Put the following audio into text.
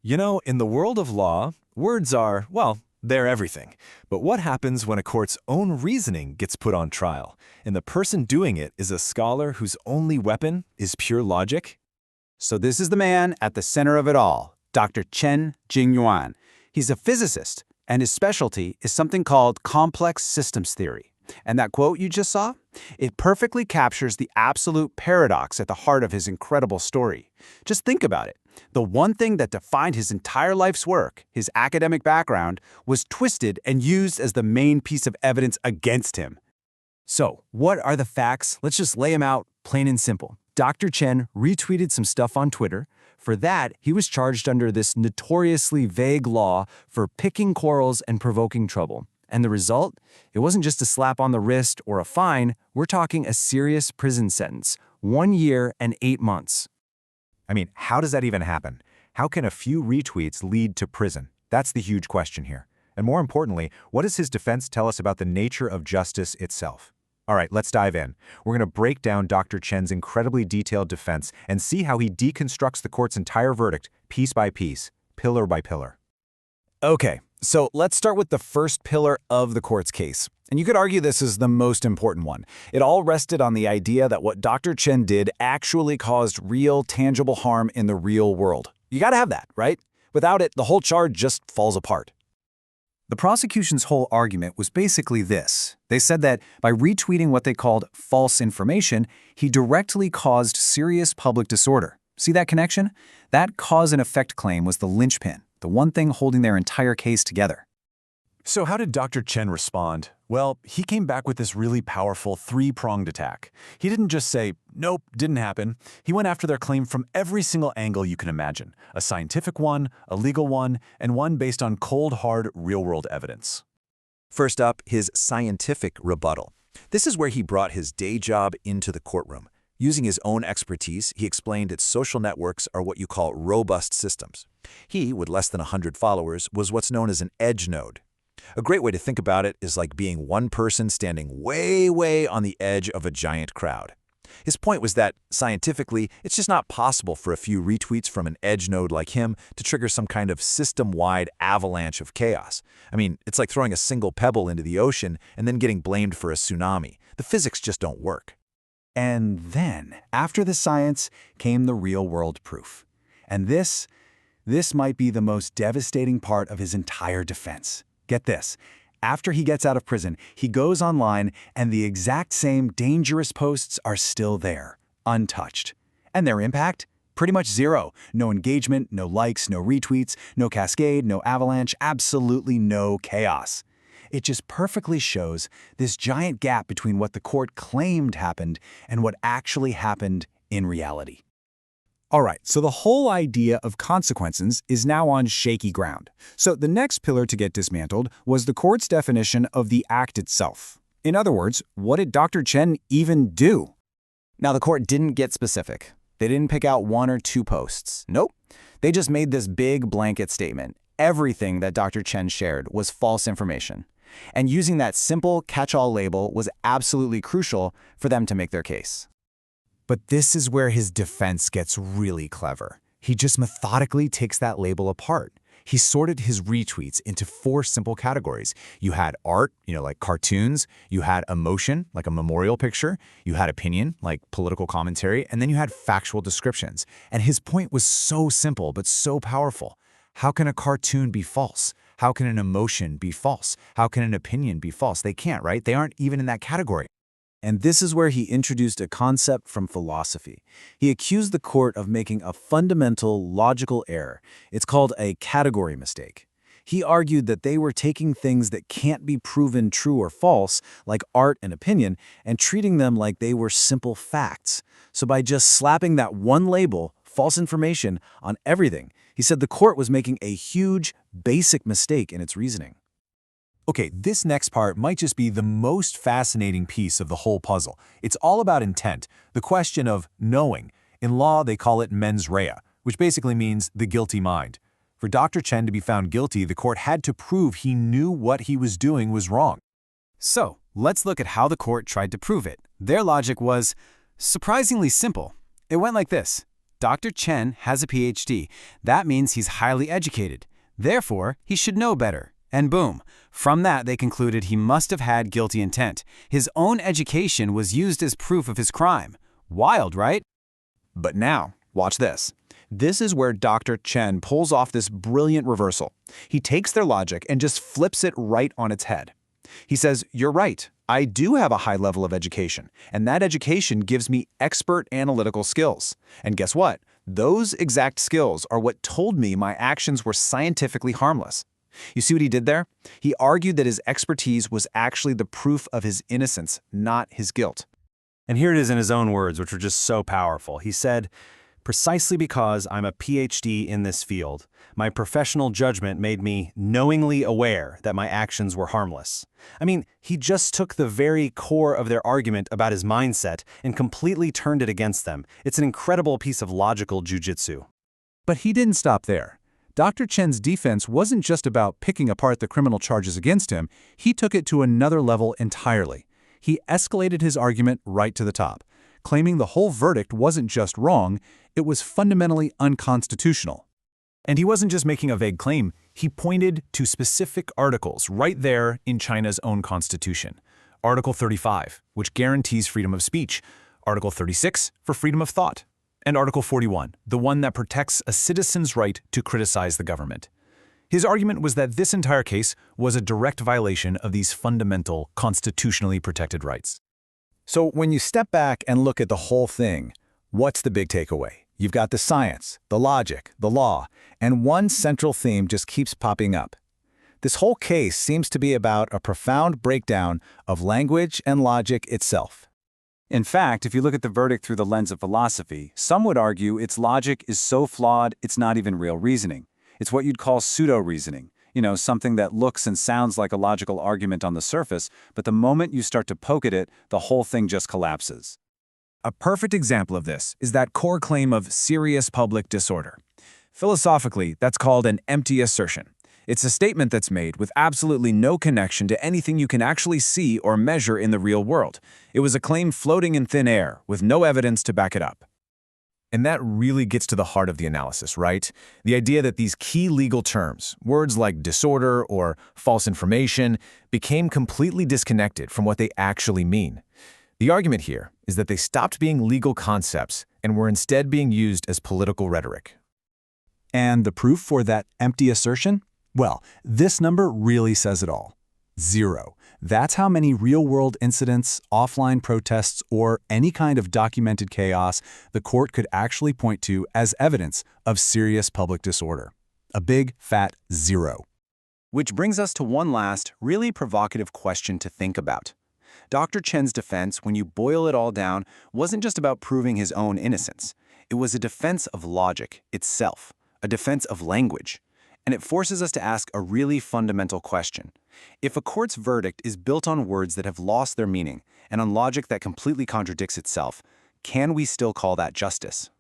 You know, in the world of law, words are, well, they're everything. But what happens when a court's own reasoning gets put on trial, and the person doing it is a scholar whose only weapon is pure logic? So this is the man at the center of it all, Dr. Chen Jingyuan. He's a physicist, and his specialty is something called complex systems theory. And that quote you just saw? It perfectly captures the absolute paradox at the heart of his incredible story. Just think about it. The one thing that defined his entire life's work, his academic background, was twisted and used as the main piece of evidence against him. So, what are the facts? Let's just lay them out, plain and simple. Dr. Chen retweeted some stuff on Twitter. For that, he was charged under this notoriously vague law for picking quarrels and provoking trouble. And the result? It wasn't just a slap on the wrist or a fine. We're talking a serious prison sentence, 1 year and 8 months. I mean, how does that even happen? How can a few retweets lead to prison? That's the huge question here. And more importantly, what does his defense tell us about the nature of justice itself? All right, let's dive in. We're going to break down Dr. Chen's incredibly detailed defense and see how he deconstructs the court's entire verdict, piece by piece, pillar by pillar. Okay, so let's start with the first pillar of the court's case. And you could argue this is the most important one. It all rested on the idea that what Dr. Chen did actually caused real, tangible harm in the real world. You gotta have that, right? Without it, the whole charge just falls apart. The prosecution's whole argument was basically this. They said that by retweeting what they called false information, he directly caused serious public disorder. See that connection? That cause and effect claim was the linchpin, the one thing holding their entire case together. So how did Dr. Chen respond? Well, he came back with this really powerful three-pronged attack. He didn't just say, nope, didn't happen. He went after their claim from every single angle you can imagine. A scientific one, a legal one, and one based on cold, hard, real-world evidence. First up, his scientific rebuttal. This is where he brought his day job into the courtroom. Using his own expertise, he explained that social networks are what you call robust systems. He, with less than 100 followers, was what's known as an edge node. A great way to think about it is like being one person standing way on the edge of a giant crowd. His point was that, scientifically, it's just not possible for a few retweets from an edge node like him to trigger some kind of system-wide avalanche of chaos. I mean, it's like throwing a single pebble into the ocean and then getting blamed for a tsunami. The physics just don't work. And then, after the science, came the real-world proof. And this might be the most devastating part of his entire defense. Get this. After he gets out of prison, he goes online and the exact same dangerous posts are still there, untouched. And their impact? Pretty much zero. No engagement, no likes, no retweets, no cascade, no avalanche, absolutely no chaos. It just perfectly shows this giant gap between what the court claimed happened and what actually happened in reality. All right, so the whole idea of consequences is now on shaky ground. So the next pillar to get dismantled was the court's definition of the act itself. In other words, what did Dr. Chen even do? Now, the court didn't get specific. They didn't pick out 1 or 2 posts. Nope. They just made this big blanket statement. Everything that Dr. Chen shared was false information. And using that simple catch-all label was absolutely crucial for them to make their case. But this is where his defense gets really clever. He just methodically takes that label apart. He sorted his retweets into 4 simple categories. You had art, like cartoons. You had emotion, like a memorial picture. You had opinion, like political commentary. And then you had factual descriptions. And his point was so simple, but so powerful. How can a cartoon be false? How can an emotion be false? How can an opinion be false? They can't, right? They aren't even in that category. And this is where he introduced a concept from philosophy. He accused the court of making a fundamental logical error. It's called a category mistake. He argued that they were taking things that can't be proven true or false, like art and opinion, and treating them like they were simple facts. So by just slapping that one label, false information, on everything, he said the court was making a huge, basic mistake in its reasoning. Okay, this next part might just be the most fascinating piece of the whole puzzle. It's all about intent, the question of knowing. In law, they call it mens rea, which basically means the guilty mind. For Dr. Chen to be found guilty, the court had to prove he knew what he was doing was wrong. So, let's look at how the court tried to prove it. Their logic was surprisingly simple. It went like this. Dr. Chen has a PhD. That means he's highly educated. Therefore, he should know better. And boom. From that, they concluded he must have had guilty intent. His own education was used as proof of his crime. Wild, right? But now, watch this. This is where Dr. Chen pulls off this brilliant reversal. He takes their logic and just flips it right on its head. He says, "You're right. I do have a high level of education, and that education gives me expert analytical skills. And guess what? Those exact skills are what told me my actions were scientifically harmless." You see what he did there? He argued that his expertise was actually the proof of his innocence, not his guilt. And here it is in his own words, which were just so powerful. He said, "Precisely because I'm a PhD in this field, my professional judgment made me knowingly aware that my actions were harmless." I mean, he just took the very core of their argument about his mindset and completely turned it against them. It's an incredible piece of logical jujitsu. But he didn't stop there. Dr. Chen's defense wasn't just about picking apart the criminal charges against him, he took it to another level entirely. He escalated his argument right to the top, claiming the whole verdict wasn't just wrong, it was fundamentally unconstitutional. And he wasn't just making a vague claim, he pointed to specific articles right there in China's own constitution. Article 35, which guarantees freedom of speech. Article 36, for freedom of thought. And Article 41, the one that protects a citizen's right to criticize the government. His argument was that this entire case was a direct violation of these fundamental, constitutionally protected rights. So when you step back and look at the whole thing, what's the big takeaway? You've got the science, the logic, the law, and one central theme just keeps popping up. This whole case seems to be about a profound breakdown of language and logic itself. In fact, if you look at the verdict through the lens of philosophy, some would argue its logic is so flawed it's not even real reasoning. It's what you'd call pseudo-reasoning. Something that looks and sounds like a logical argument on the surface, but the moment you start to poke at it, the whole thing just collapses. A perfect example of this is that core claim of serious public disorder. Philosophically, that's called an empty assertion. It's a statement that's made with absolutely no connection to anything you can actually see or measure in the real world. It was a claim floating in thin air, with no evidence to back it up. And that really gets to the heart of the analysis, right? The idea that these key legal terms, words like disorder or false information, became completely disconnected from what they actually mean. The argument here is that they stopped being legal concepts and were instead being used as political rhetoric. And the proof for that empty assertion? Well, this number really says it all. 0. That's how many real-world incidents, offline protests, or any kind of documented chaos the court could actually point to as evidence of serious public disorder. A big, fat 0. Which brings us to one last, really provocative question to think about. Dr. Chen's defense, when you boil it all down, wasn't just about proving his own innocence. It was a defense of logic itself, a defense of language. And it forces us to ask a really fundamental question. If a court's verdict is built on words that have lost their meaning and on logic that completely contradicts itself, can we still call that justice?